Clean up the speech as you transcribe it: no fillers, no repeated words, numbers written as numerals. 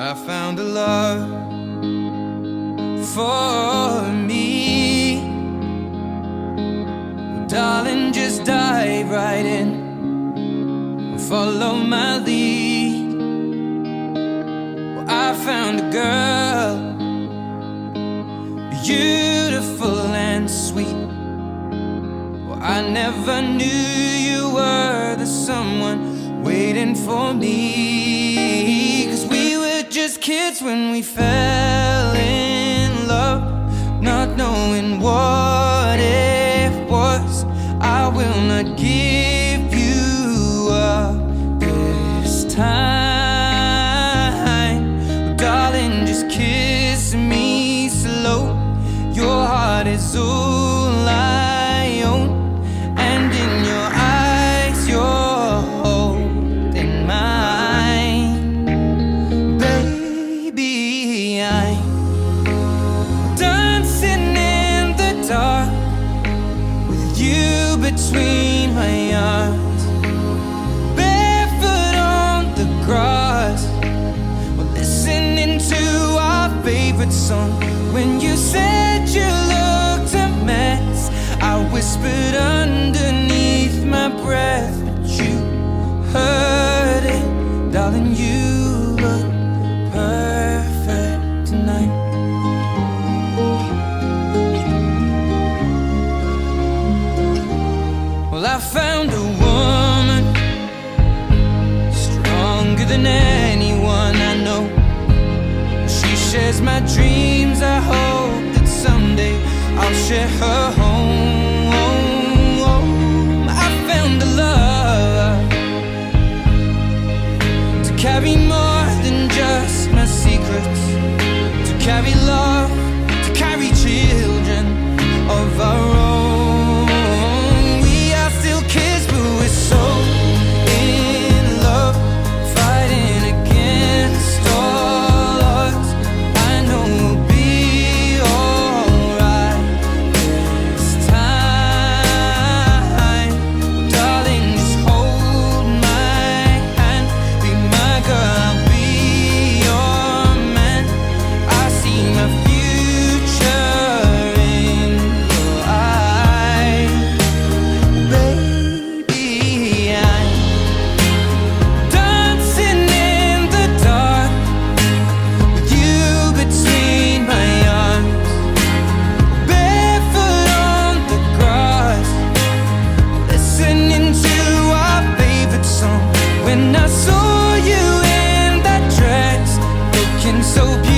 I found a love for me. Darling, just dive right in, follow my lead. Well, I found a girl, beautiful and sweet. Well, I never knew you were the someone waiting for me. 'Cause we were just kids when we fell in love, not knowing what it was. I will not give you up this time. Oh, darling, just kiss me slow. Your heart is all I own, and in your eyes you're holding mine. Baby, I'm dancing in the dark with you between my arms, barefoot on the grass. We're listening to our favorite song. When you said you looked a mess, I whispered underneath my breath, but you heard it. Darling, you look perfect tonight. Well, I found a woman stronger than anyone I know. She shares my dreams. I hope that someday I'll share her home. I found a love to carry more than just my secrets, to carry love, to carry children of our own. We are still kids, but we're so in love, fighting against all odds. I know we'll be alright this time. Oh, darling, just hold my hand, be my girl, I'll be your man. I see my future in your eyes. Baby, I'm dancing in the dark with you between my arms, barefoot on the grass, listening to our favorite song. When I saw you in that dress, looking so beautiful,